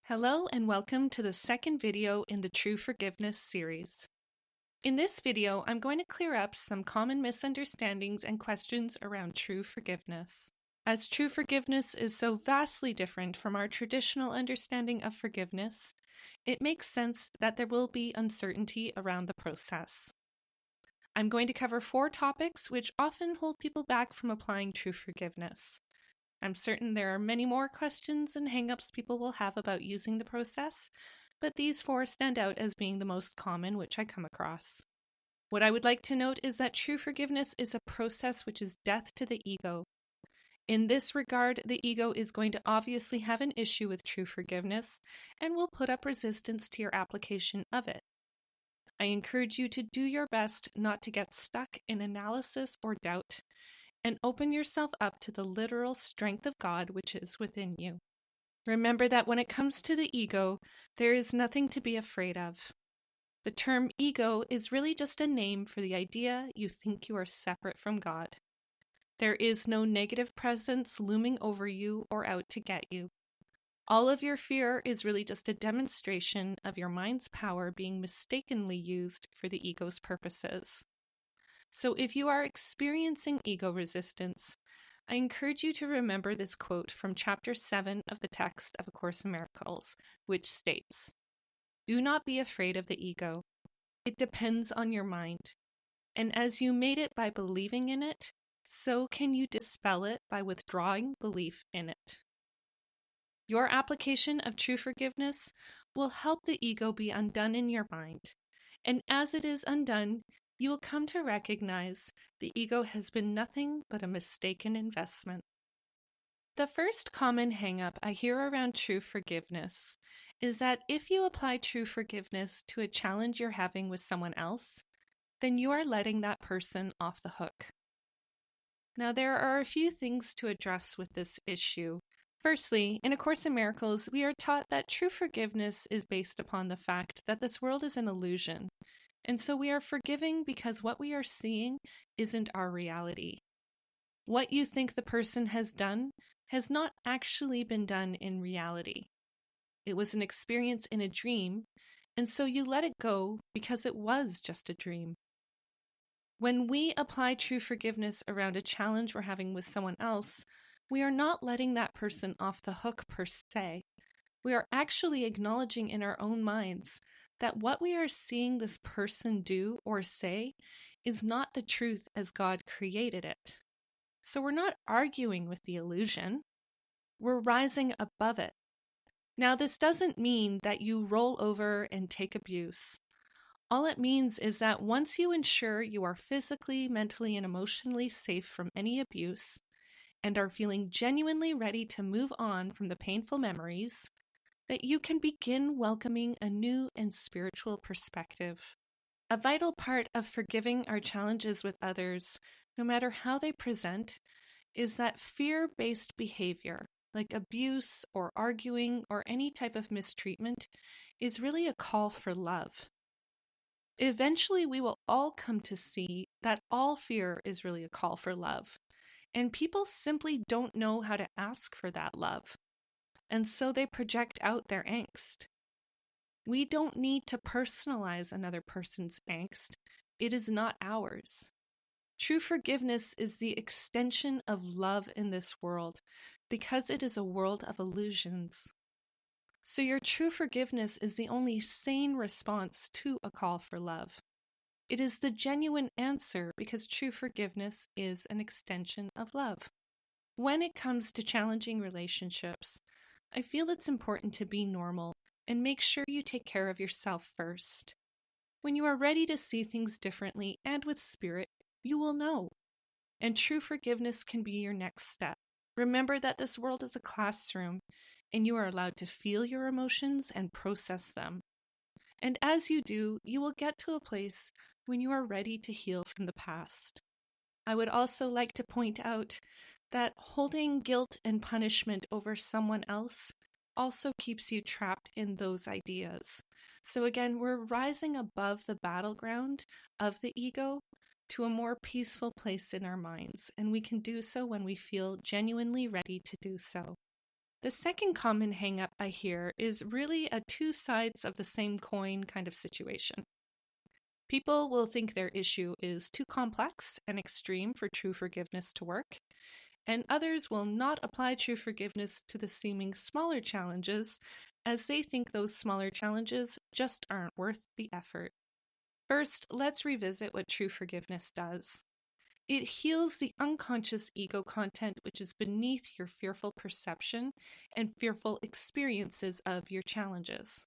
Hello and welcome to the second video in the True Forgiveness series. In this video, I'm going to clear up some common misunderstandings and questions around true forgiveness. As true forgiveness is so vastly different from our traditional understanding of forgiveness, it makes sense that there will be uncertainty around the process. I'm going to cover 4 topics which often hold people back from applying true forgiveness. I'm certain there are many more questions and hang-ups people will have about using the process, but these 4 stand out as being the most common which I come across. What I would like to note is that true forgiveness is a process which is death to the ego. In this regard, the ego is going to obviously have an issue with true forgiveness and will put up resistance to your application of it. I encourage you to do your best not to get stuck in analysis or doubt, and open yourself up to the literal strength of God which is within you. Remember that when it comes to the ego, there is nothing to be afraid of. The term ego is really just a name for the idea you think you are separate from God. There is no negative presence looming over you or out to get you. All of your fear is really just a demonstration of your mind's power being mistakenly used for the ego's purposes. So if you are experiencing ego resistance, I encourage you to remember this quote from chapter 7 of the text of A Course in Miracles, which states, "Do not be afraid of the ego. It depends on your mind. And as you made it by believing in it, so can you dispel it by withdrawing belief in it." Your application of true forgiveness will help the ego be undone in your mind. And as it is undone, you will come to recognize the ego has been nothing but a mistaken investment. The first common hang-up I hear around true forgiveness is that if you apply true forgiveness to a challenge you're having with someone else, then you are letting that person off the hook. Now, there are a few things to address with this issue. Firstly, in A Course in Miracles, we are taught that true forgiveness is based upon the fact that this world is an illusion. And so we are forgiving because what we are seeing isn't our reality. What you think the person has done has not actually been done in reality. It was an experience in a dream, and so you let it go because it was just a dream. When we apply true forgiveness around a challenge we're having with someone else, we are not letting that person off the hook per se. We are actually acknowledging in our own minds that what we are seeing this person do or say is not the truth as God created it. So we're not arguing with the illusion. We're rising above it. Now, this doesn't mean that you roll over and take abuse. All it means is that once you ensure you are physically, mentally, and emotionally safe from any abuse and are feeling genuinely ready to move on from the painful memories, that you can begin welcoming a new and spiritual perspective. A vital part of forgiving our challenges with others, no matter how they present, is that fear-based behavior, like abuse or arguing or any type of mistreatment, is really a call for love. Eventually, we will all come to see that all fear is really a call for love, and people simply don't know how to ask for that love. And so they project out their angst. We don't need to personalize another person's angst. It is not ours. True forgiveness is the extension of love in this world because it is a world of illusions. So your true forgiveness is the only sane response to a call for love. It is the genuine answer because true forgiveness is an extension of love. When it comes to challenging relationships, I feel it's important to be normal and make sure you take care of yourself first. When you are ready to see things differently and with spirit, you will know. And true forgiveness can be your next step. Remember that this world is a classroom, and you are allowed to feel your emotions and process them. And as you do, you will get to a place when you are ready to heal from the past. I would also like to point out that holding guilt and punishment over someone else also keeps you trapped in those ideas. So again, we're rising above the battleground of the ego to a more peaceful place in our minds, and we can do so when we feel genuinely ready to do so. The second common hang-up I hear is really a two sides of the same coin kind of situation. People will think their issue is too complex and extreme for true forgiveness to work, and others will not apply true forgiveness to the seeming smaller challenges as they think those smaller challenges just aren't worth the effort. First, let's revisit what true forgiveness does. It heals the unconscious ego content which is beneath your fearful perception and fearful experiences of your challenges.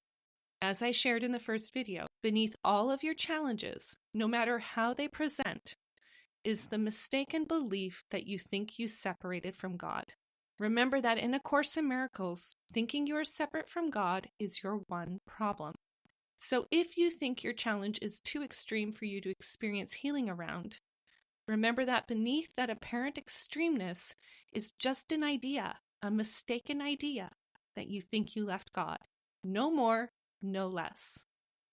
As I shared in the first video, beneath all of your challenges, no matter how they present, is the mistaken belief that you think you separated from God. Remember that in A Course in Miracles, thinking you are separate from God is your one problem. So if you think your challenge is too extreme for you to experience healing around, remember that beneath that apparent extremeness is just an idea, a mistaken idea, that you think you left God. No more, no less.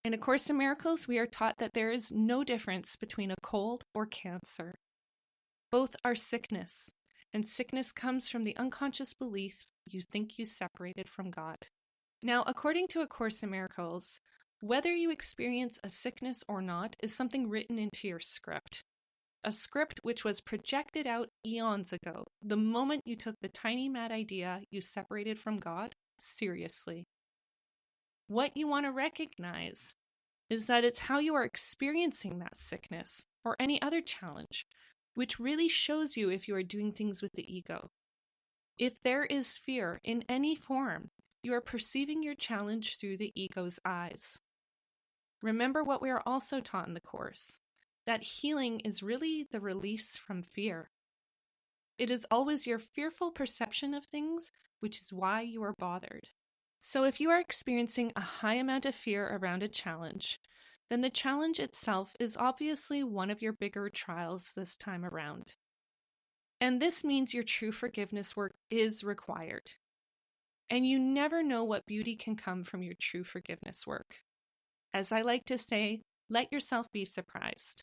In A Course in Miracles, we are taught that there is no difference between a cold or cancer. Both are sickness, and sickness comes from the unconscious belief you think you separated from God. Now, according to A Course in Miracles, whether you experience a sickness or not is something written into your script. A script which was projected out eons ago, the moment you took the tiny mad idea you separated from God seriously. What you want to recognize is that it's how you are experiencing that sickness or any other challenge, which really shows you if you are doing things with the ego. If there is fear in any form, you are perceiving your challenge through the ego's eyes. Remember what we are also taught in the Course, that healing is really the release from fear. It is always your fearful perception of things, which is why you are bothered. So if you are experiencing a high amount of fear around a challenge, then the challenge itself is obviously one of your bigger trials this time around. And this means your true forgiveness work is required. And you never know what beauty can come from your true forgiveness work. As I like to say, let yourself be surprised.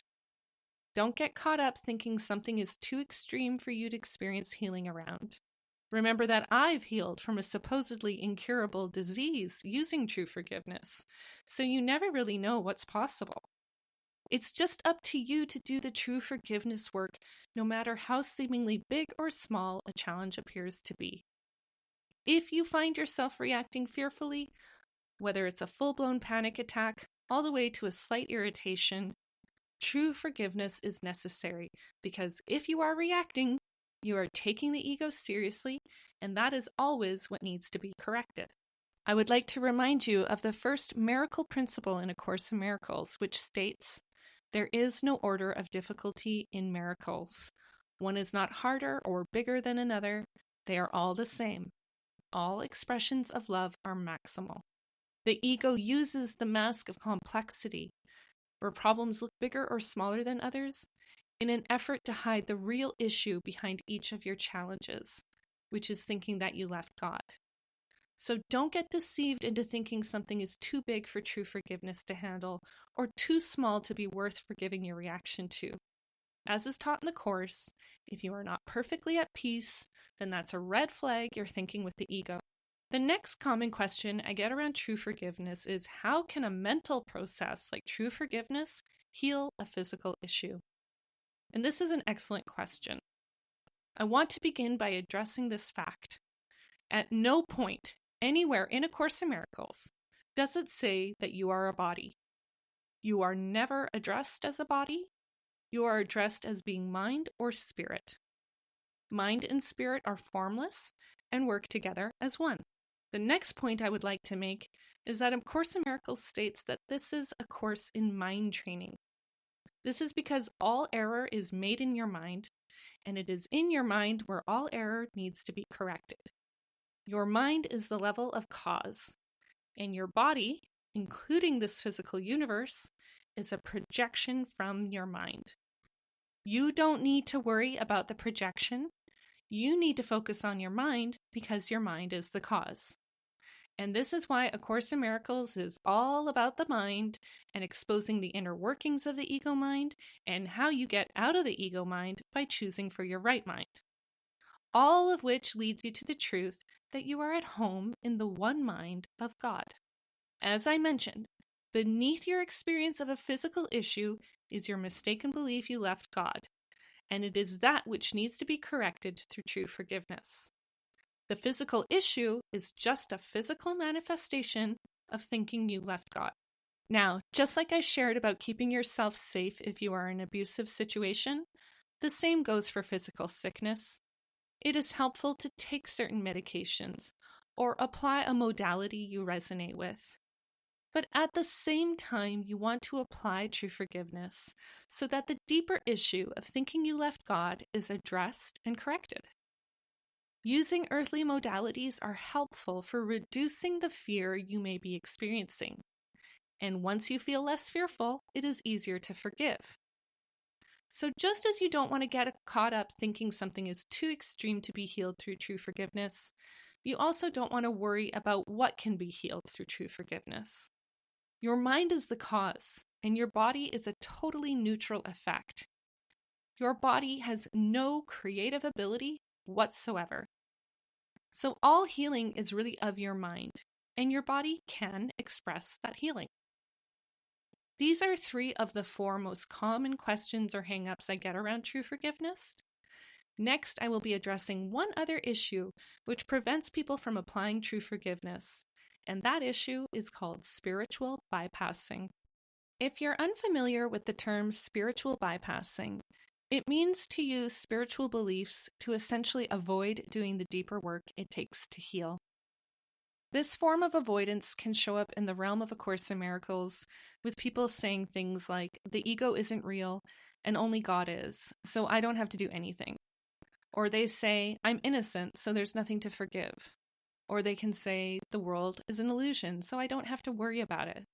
Don't get caught up thinking something is too extreme for you to experience healing around. Remember that I've healed from a supposedly incurable disease using true forgiveness, so you never really know what's possible. It's just up to you to do the true forgiveness work, no matter how seemingly big or small a challenge appears to be. If you find yourself reacting fearfully, whether it's a full-blown panic attack, all the way to a slight irritation, true forgiveness is necessary, because if you are reacting, you are taking the ego seriously, and that is always what needs to be corrected. I would like to remind you of the first miracle principle in A Course in Miracles, which states, "There is no order of difficulty in miracles. One is not harder or bigger than another. They are all the same. All expressions of love are maximal." The ego uses the mask of complexity, where problems look bigger or smaller than others, in an effort to hide the real issue behind each of your challenges, which is thinking that you left God. So don't get deceived into thinking something is too big for true forgiveness to handle, or too small to be worth forgiving your reaction to. As is taught in the Course, if you are not perfectly at peace, then that's a red flag you're thinking with the ego. The next common question I get around true forgiveness is, how can a mental process like true forgiveness heal a physical issue? And this is an excellent question. I want to begin by addressing this fact. At no point, anywhere in A Course in Miracles, does it say that you are a body. You are never addressed as a body. You are addressed as being mind or spirit. Mind and spirit are formless and work together as one. The next point I would like to make is that A Course in Miracles states that this is a course in mind training. This is because all error is made in your mind, and it is in your mind where all error needs to be corrected. Your mind is the level of cause, and your body, including this physical universe, is a projection from your mind. You don't need to worry about the projection. You need to focus on your mind because your mind is the cause. And this is why A Course in Miracles is all about the mind and exposing the inner workings of the ego mind and how you get out of the ego mind by choosing for your right mind. all of which leads you to the truth that you are at home in the one mind of God. As I mentioned, beneath your experience of a physical issue is your mistaken belief you left God, and it is that which needs to be corrected through true forgiveness. The physical issue is just a physical manifestation of thinking you left God. Now, just like I shared about keeping yourself safe if you are in an abusive situation, the same goes for physical sickness. It is helpful to take certain medications or apply a modality you resonate with. But at the same time, you want to apply true forgiveness so that the deeper issue of thinking you left God is addressed and corrected. Using earthly modalities are helpful for reducing the fear you may be experiencing. And once you feel less fearful, it is easier to forgive. So just as you don't want to get caught up thinking something is too extreme to be healed through true forgiveness, you also don't want to worry about what can be healed through true forgiveness. Your mind is the cause, and your body is a totally neutral effect. Your body has no creative ability whatsoever. So all healing is really of your mind, and your body can express that healing. These are 3 of the 4 most common questions or hang-ups I get around true forgiveness. Next, I will be addressing one other issue which prevents people from applying true forgiveness, and that issue is called spiritual bypassing. If you're unfamiliar with the term spiritual bypassing, it means to use spiritual beliefs to essentially avoid doing the deeper work it takes to heal. This form of avoidance can show up in the realm of A Course in Miracles, with people saying things like, the ego isn't real and only God is, so I don't have to do anything. Or they say, I'm innocent, so there's nothing to forgive. Or they can say, the world is an illusion, so I don't have to worry about it.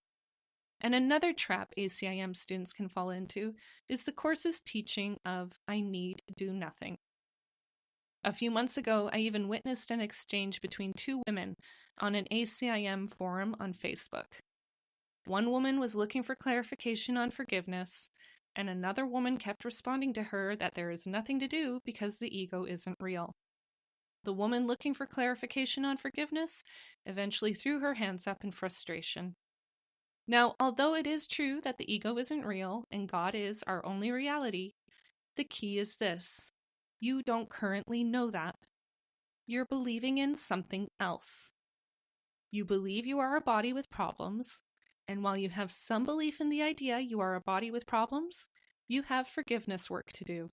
And another trap ACIM students can fall into is the Course's teaching of, I need do nothing. A few months ago, I even witnessed an exchange between 2 women on an ACIM forum on Facebook. One woman was looking for clarification on forgiveness, and another woman kept responding to her that there is nothing to do because the ego isn't real. The woman looking for clarification on forgiveness eventually threw her hands up in frustration. Now, although it is true that the ego isn't real and God is our only reality, the key is this: you don't currently know that. You're believing in something else. You believe you are a body with problems, and while you have some belief in the idea you are a body with problems, you have forgiveness work to do.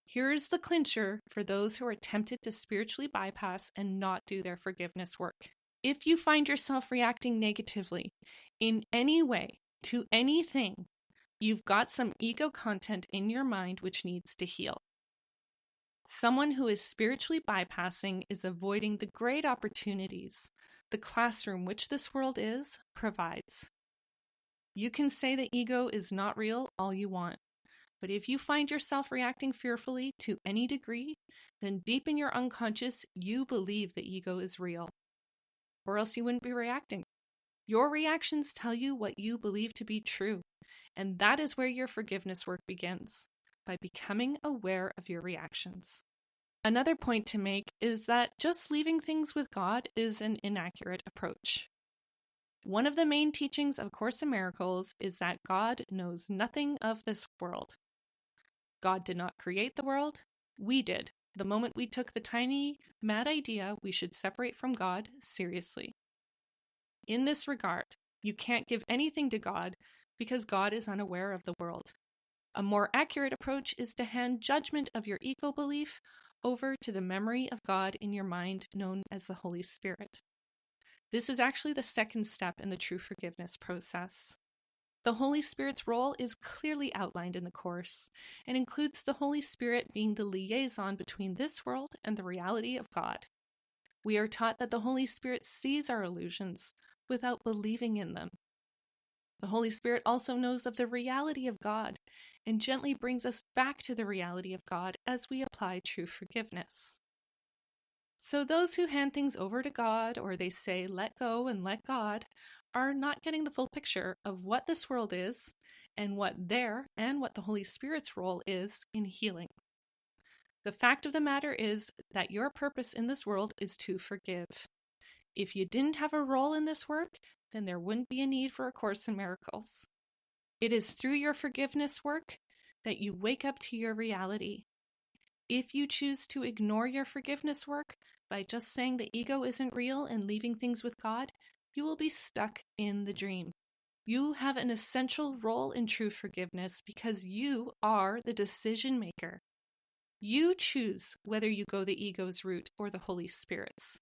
Here's the clincher for those who are tempted to spiritually bypass and not do their forgiveness work. If you find yourself reacting negatively in any way to anything, you've got some ego content in your mind which needs to heal. Someone who is spiritually bypassing is avoiding the great opportunities the classroom which this world is provides. You can say the ego is not real all you want, but if you find yourself reacting fearfully to any degree, then deep in your unconscious, you believe the ego is real, or else you wouldn't be reacting. Your reactions tell you what you believe to be true, and that is where your forgiveness work begins, by becoming aware of your reactions. Another point to make is that just leaving things with God is an inaccurate approach. One of the main teachings of A Course in Miracles is that God knows nothing of this world. God did not create the world, we did, the moment we took the tiny, mad idea we should separate from God seriously. In this regard, you can't give anything to God because God is unaware of the world. A more accurate approach is to hand judgment of your ego belief over to the memory of God in your mind known as the Holy Spirit. This is actually the second step in the true forgiveness process. The Holy Spirit's role is clearly outlined in the Course and includes the Holy Spirit being the liaison between this world and the reality of God. We are taught that the Holy Spirit sees our illusions without believing in them. The Holy Spirit also knows of the reality of God and gently brings us back to the reality of God as we apply true forgiveness. So those who hand things over to God, or they say, let go and let God, are not getting the full picture of what this world is and what their and what the Holy Spirit's role is in healing. The fact of the matter is that your purpose in this world is to forgive. If you didn't have a role in this work, then there wouldn't be a need for A Course in Miracles. It is through your forgiveness work that you wake up to your reality. If you choose to ignore your forgiveness work by just saying the ego isn't real and leaving things with God, you will be stuck in the dream. You have an essential role in true forgiveness because you are the decision maker. You choose whether you go the ego's route or the Holy Spirit's.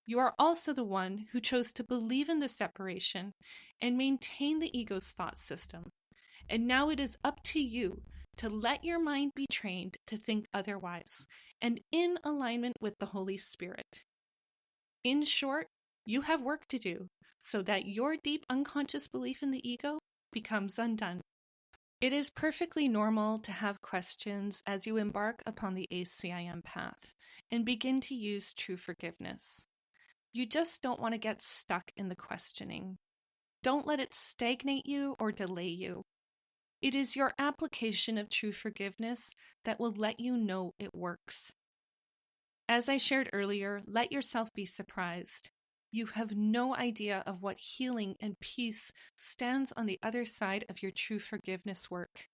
You are also the one who chose to believe in the separation and maintain the ego's thought system. And now it is up to you to let your mind be trained to think otherwise and in alignment with the Holy Spirit. In short, you have work to do so that your deep unconscious belief in the ego becomes undone. It is perfectly normal to have questions as you embark upon the ACIM path and begin to use true forgiveness. You just don't want to get stuck in the questioning. Don't let it stagnate you or delay you. It is your application of true forgiveness that will let you know it works. As I shared earlier, let yourself be surprised. You have no idea of what healing and peace stands on the other side of your true forgiveness work.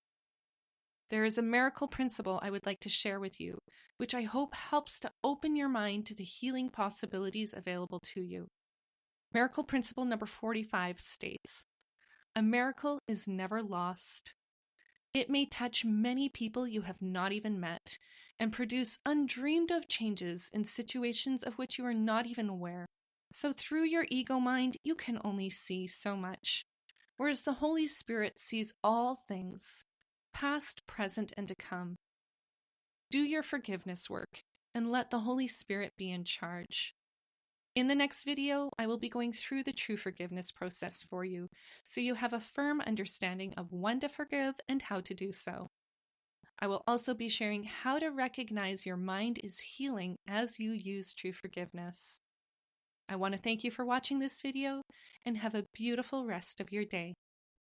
There is a miracle principle I would like to share with you, which I hope helps to open your mind to the healing possibilities available to you. Miracle principle number 45 states, "A miracle is never lost. It may touch many people you have not even met and produce undreamed of changes in situations of which you are not even aware. So through your ego mind, you can only see so much, whereas the Holy Spirit sees all things, past, present, and to come. Do your forgiveness work and let the Holy Spirit be in charge." In the next video, I will be going through the true forgiveness process for you, so you have a firm understanding of when to forgive and how to do so. I will also be sharing how to recognize your mind is healing as you use true forgiveness. I want to thank you for watching this video and have a beautiful rest of your day.